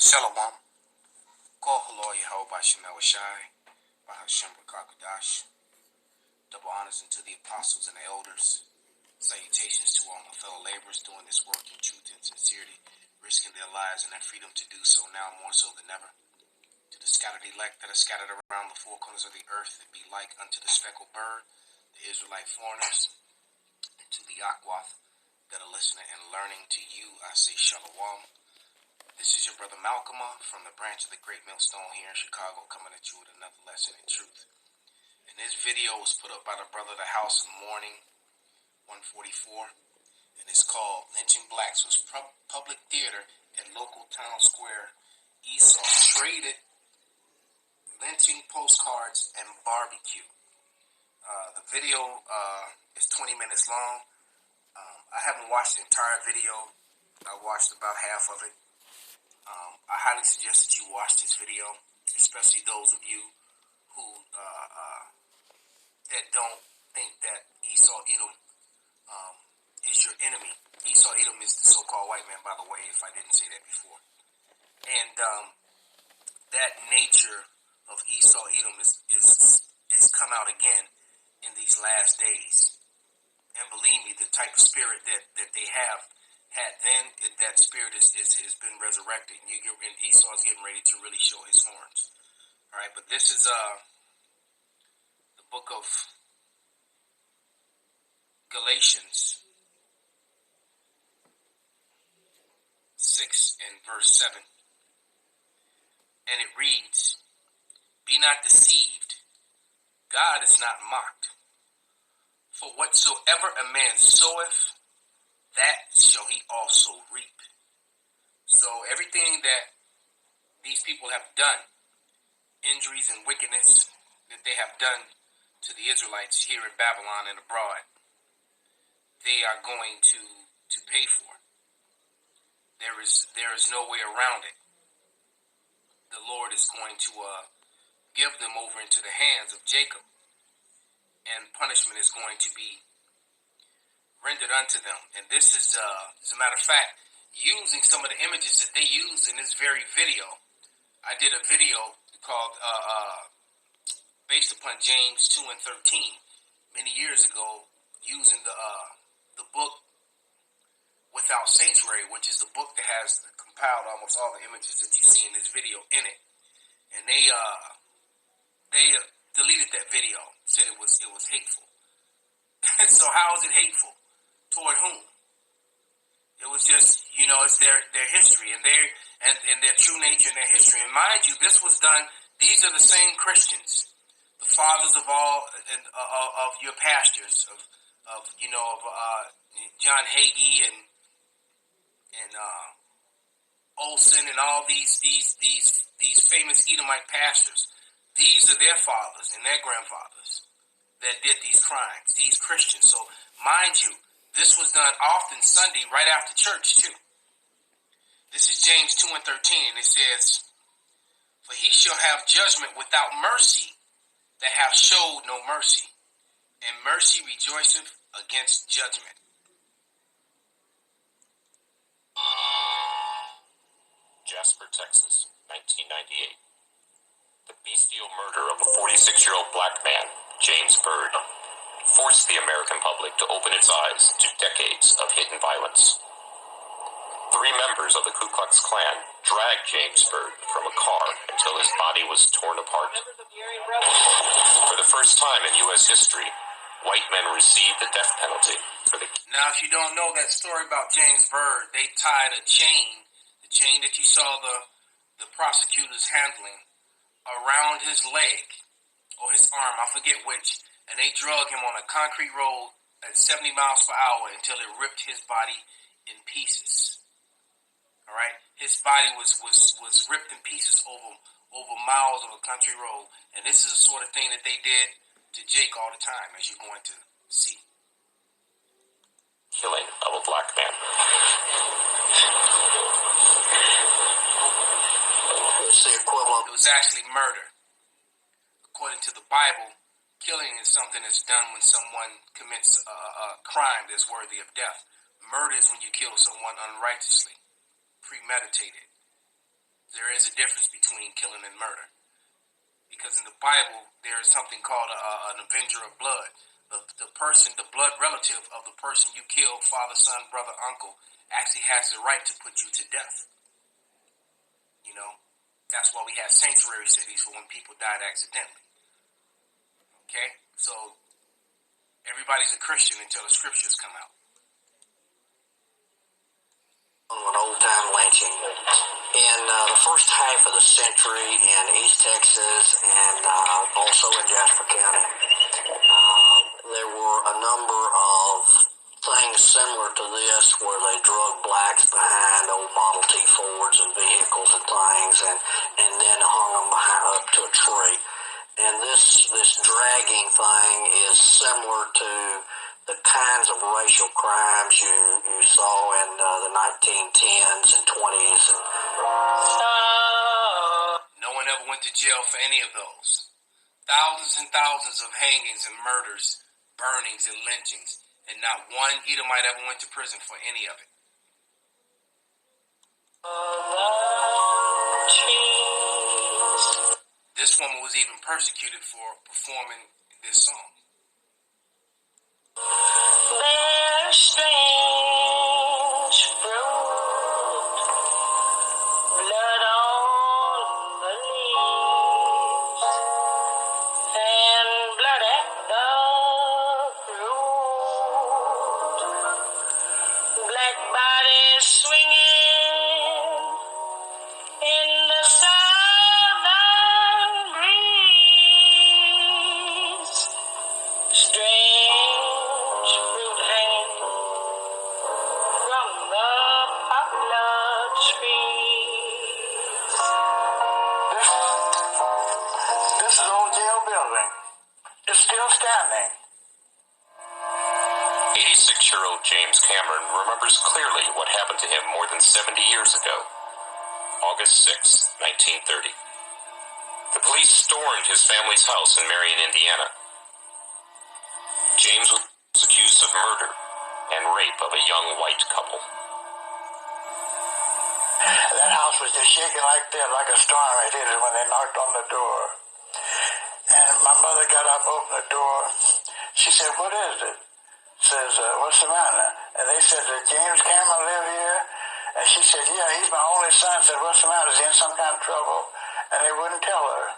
Shalom. Call Halal Yahweh Shemel Shai, Bahashem Rakakadash. Double honors unto the apostles and the elders. Salutations to all my fellow laborers doing this work in truth and sincerity, risking their lives and their freedom to do so now more so than ever. To the scattered elect that are scattered around the four corners of the earth that be like unto the speckled bird, the Israelite foreigners, and to the Akwath that are listening and learning to you, I say Shalom. This is your brother Malchaamah from the branch of the Great Millstone here in Chicago, coming at you with another lesson in truth. And this video was put up by the brother of the House of Mourning, 144, and it's called Lynching Blacks. Was public theater at local town square. Esau traded lynching postcards and barbecue. The video is 20 minutes long. I haven't watched the entire video. I watched about half of it. I highly suggest that you watch this video, especially those of you who that don't think that Esau Edom is your enemy. Esau Edom is the so-called white man, by the way, if I didn't say that before. And that nature of Esau Edom is come out again in these last days. And believe me, the type of spirit that they had then, that spirit has been resurrected, and Esau is getting ready to really show his horns. All right, but this is the book of Galatians 6 and verse 7, and it reads, "Be not deceived, God is not mocked. For whatsoever a man soweth, that shall he also reap." So everything that these people have done, injuries and wickedness that they have done to the Israelites here in Babylon and abroad, they are going to pay for. There is no way around it. The Lord is going to give them over into the hands of Jacob, and punishment is going to be rendered unto them. And this is, as a matter of fact, using some of the images that they used in this very video. I did a video called, based upon James 2 and 13, many years ago, using the book Without Sanctuary, which is the book that has compiled almost all the images that you see in this video in it. And they deleted that video, said it was hateful. So how is it hateful? Toward whom? It was just, it's their history and their true nature and their history. And mind you, this was done. These are the same Christians, the fathers of all of your pastors, of John Hagee and Olson and all these famous Edomite pastors. These are their fathers and their grandfathers that did these crimes, these Christians. So mind you, this was done often Sunday right after church too. This is James 2 and 13, and it says, "For he shall have judgment without mercy that have showed no mercy, and mercy rejoiceth against judgment." Jasper, Texas, 1998. The bestial murder of a 46-year-old black man, James Byrd, forced the American public to open its eyes to decades of hidden violence. 3 members of the Ku Klux Klan dragged James Byrd from a car until his body was torn apart. For the first time in U.S. history, white men received the death penalty for the... Now, if you don't know that story about James Byrd, they tied a chain, the chain that you saw the prosecutors handling, around his leg or his arm, I forget which, and they drug him on a concrete road at 70 miles per hour until it ripped his body in pieces. All right, his body was ripped in pieces over miles of a country road, and this is the sort of thing that they did to Jake all the time, as you're going to see. Killing of a black man. It was actually murder. According to the Bible, killing is something that's done when someone commits a crime that's worthy of death. Murder is when you kill someone unrighteously, premeditated. There is a difference between killing and murder. Because in the Bible, there is something called an avenger of blood. The person, the blood relative of the person you killed, father, son, brother, uncle, actually has the right to put you to death. You know, that's why we have sanctuary cities for when people died accidentally. Okay? So, everybody's a Christian until the scriptures come out. An old-time lynching in the first half of the century in East Texas and also in Jasper County. There were a number of things similar to this where they drug blacks behind old Model T Fords and vehicles and things and then hung them up to a tree. And this dragging thing is similar to the kinds of racial crimes you saw in the 1910s and 20s. No one ever went to jail for any of those. Thousands and thousands of hangings and murders, burnings and lynchings, and not one Edomite ever went to prison for any of it. This woman was even persecuted for performing this song. There's strange fruit, blood on the leaves, and blood at the root. Black bodies swinging in the southern breeze. Strange fruit hanging from the poplar trees. This is old jail building. It's still standing. 86-year-old James Cameron remembers clearly what happened to him more than 70 years ago, August 6, 1930. The police stormed his family's house in Marion, Indiana. James was accused of murder and rape of a young white couple. That house was just shaking like that, like a storm had hit it when they knocked on the door. And my mother got up and opened the door. She said, "What is it?" Says, "What's the matter?" And they said, "Does James Cameron live here?" And she said, "Yeah, he's my only son." Said, "What's the matter? Is he in some kind of trouble?" And they wouldn't tell her.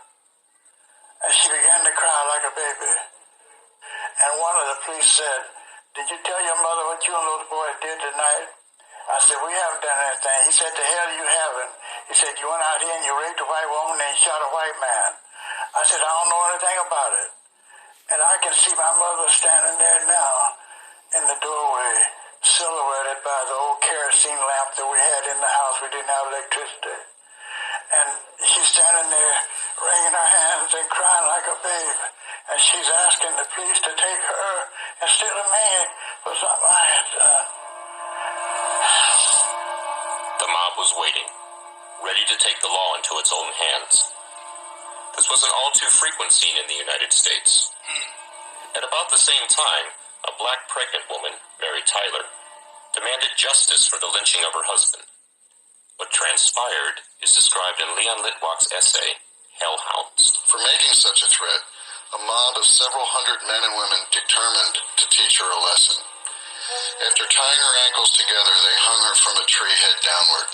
And she began to cry like a baby. And one of the police said, "Did you tell your mother what you and those boys did tonight?" I said, "We haven't done anything." He said, "The hell you haven't." He said, "You went out here and you raped a white woman and you shot a white man." I said, "I don't know anything about it." And I can see my mother standing there now in the doorway, silhouetted by the old kerosene lamp that we had in the house. We didn't have electricity. And she's standing there wringing her hands and crying like a babe. And she's asking the police to take her instead of me for something I had done. The mob was waiting, ready to take the law into its own hands. This was an all-too-frequent scene in the United States. At about the same time, a black pregnant woman, Mary Tyler, demanded justice for the lynching of her husband. What transpired is described in Leon Litwack's essay, Hellhounds. For making such a threat, a mob of several hundred men and women determined to teach her a lesson. After tying her ankles together, they hung her from a tree head downward.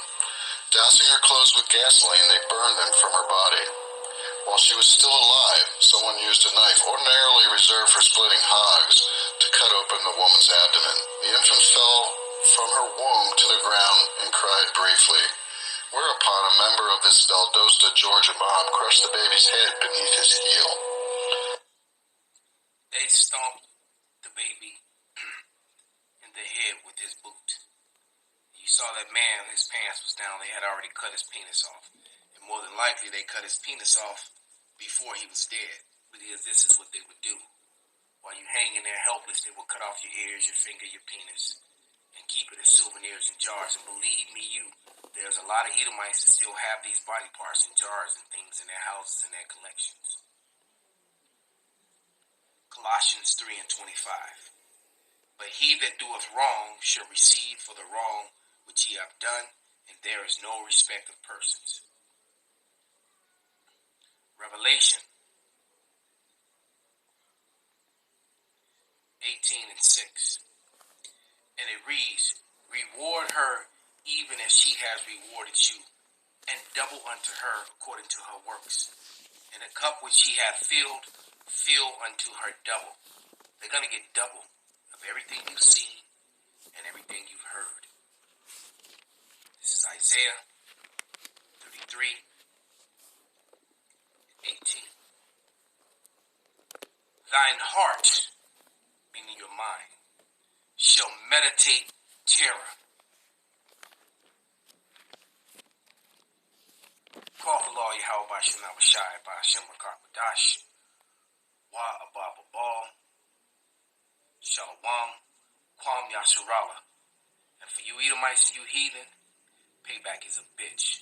Dousing her clothes with gasoline, they burned them from her body. While she was still alive, someone used a knife ordinarily reserved for splitting hogs to cut open the woman's abdomen. The infant fell from her womb to the ground and cried briefly, whereupon a member of this Valdosta, Georgia mob crushed the baby's head beneath his heel. They stomped the baby in the head with his boot. You saw that man, his pants was down. They had already cut his penis off. And more than likely, they cut his penis off before he was dead. Because this is what they would do. While you hang in there helpless, they will cut off your ears, your finger, your penis, and keep it as souvenirs in jars. And believe me, there's a lot of Edomites that still have these body parts in jars and things in their houses and their collections. Colossians 3 and 25. But he that doeth wrong shall receive for the wrong which he hath done, and there is no respect of persons. Revelation 18:6. And it reads, reward her even as she has rewarded you, and double unto her according to her works. And the cup which she hath filled, fill unto her double. They're going to get double of everything you've seen and everything you've heard. This is Isaiah 33:18. Thine heart, meaning your mind, shall meditate terror. Call the law Yahweh Bashem Awashai Bashem Rakakadash. Wa Abba Ball. Shalom. Kwam Yasharala. And for you Edomites, you heathen, payback is a bitch.